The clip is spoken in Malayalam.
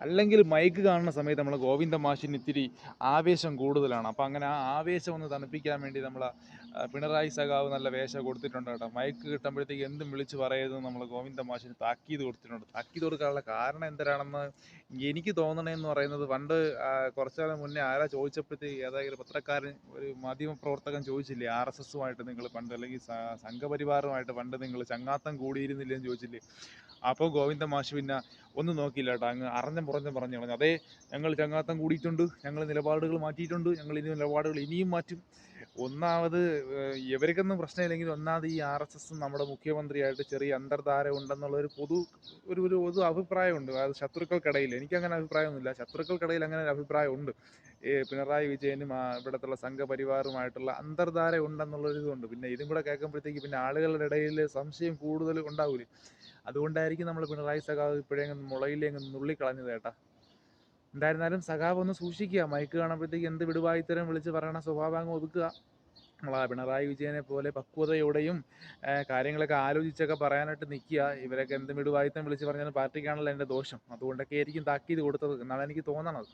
അല്ലെങ്കിൽ മൈക്ക് കാണുന്ന സമയത്ത് നമ്മളെ ഗോവിന്ദ മാഷിന് ഇത്തിരി ആവേശം കൂടുതലാണ്. അപ്പം അങ്ങനെ ആ ആവേശം ഒന്ന് തണുപ്പിക്കാൻ വേണ്ടി നമ്മളെ പിണറായി സഖാവ് നല്ല വേഷം കൊടുത്തിട്ടുണ്ട് കേട്ടോ. മൈക്ക് കിട്ടുമ്പോഴത്തേക്ക് എന്തും വിളിച്ച് പറയരുതെന്ന് നമ്മളെ ഗോവിന്ദ മാഷിന് താക്കീത് കൊടുത്തിട്ടുണ്ട്. താക്കീത് കൊടുക്കാനുള്ള കാരണം എന്തരാണെന്ന് എനിക്ക് തോന്നണേന്ന് പറയുന്നത്, പണ്ട് കുറച്ച് കാലം മുന്നേ ആരാ ചോദിച്ചപ്പോഴത്തേക്ക് ഏതായാലും പത്രക്കാരൻ, ഒരു മാധ്യമപ്രവർത്തകൻ ചോദിച്ചില്ലേ, RSSുമായിട്ട് നിങ്ങൾ പണ്ട്, അല്ലെങ്കിൽ സംഘപരിവാറുമായിട്ട് പണ്ട് നിങ്ങൾ ചങ്ങാത്തം കൂടിയിരുന്നില്ലെന്ന് ചോദിച്ചില്ലേ. അപ്പോൾ ഗോവിന്ദ മാഷ് പിന്നെ ഒന്നും നോക്കിയില്ല കേട്ടോ, അങ്ങ് അറിഞ്ഞം പുറഞ്ഞം പറഞ്ഞു കളഞ്ഞു. അതേ, ഞങ്ങൾ ചങ്ങാത്തം കൂടിയിട്ടുണ്ട്, ഞങ്ങൾ നിലപാടുകൾ മാറ്റിയിട്ടുണ്ട്, ഞങ്ങൾ ഇനി നിലപാടുകൾ ഇനിയും മാറ്റും. ഒന്നാമത് ഇവർക്കൊന്നും പ്രശ്നമില്ലെങ്കിൽ, ഒന്നാമത് ഈ RSS നമ്മുടെ മുഖ്യമന്ത്രിയായിട്ട് ചെറിയ അന്തർധാര ഉണ്ടെന്നുള്ള ഒരു പൊതു അഭിപ്രായമുണ്ട്. അത് ശത്രുക്കൾക്കിടയിൽ. എനിക്കങ്ങനെ അഭിപ്രായമൊന്നുമില്ല, ശത്രുക്കൾക്കിടയിൽ അങ്ങനെ ഒരു അഭിപ്രായമുണ്ട്. പിണറായി വിജയനും ഇവിടത്തുള്ള സംഘപരിവാറുമായിട്ടുള്ള അന്തർധാര ഉണ്ടെന്നുള്ളൊരിതുണ്ട്. പിന്നെ ഇതും കൂടെ കേൾക്കുമ്പോഴത്തേക്ക് പിന്നെ ആളുകളുടെ ഇടയിൽ സംശയം കൂടുതൽ ഉണ്ടാവൂലേ. അതുകൊണ്ടായിരിക്കും നമ്മൾ പിണറായി സഖാവ് ഇപ്പോഴേ മുളയിലേക്ക് നുള്ളിക്കളഞ്ഞത് കേട്ടാ. എന്തായിരുന്നാലും സഖാവ് ഒന്ന് സൂക്ഷിക്കുക, മൈക്ക് കാണുമ്പോഴത്തേക്ക് എന്ത് വിടുവായിത്തരം വിളിച്ച് പറയണ സ്വഭാവം അങ്ങ് ഒതുക്കുക. നമ്മളാ പിണറായി വിജയനെ പോലെ പക്വതയോടെയും കാര്യങ്ങളൊക്കെ ആലോചിച്ചൊക്കെ പറയാനായിട്ട് നിൽക്കുക. ഇവരൊക്കെ എന്ത് വിടുവായിത്തരം വിളിച്ച് പറഞ്ഞാലും പാർട്ടിക്കാണല്ലോ എൻ്റെ ദോഷം. അതുകൊണ്ടൊക്കെ ആയിരിക്കും താക്കീത് കൊടുത്തത് എന്നാണ് എനിക്ക് തോന്നണത്.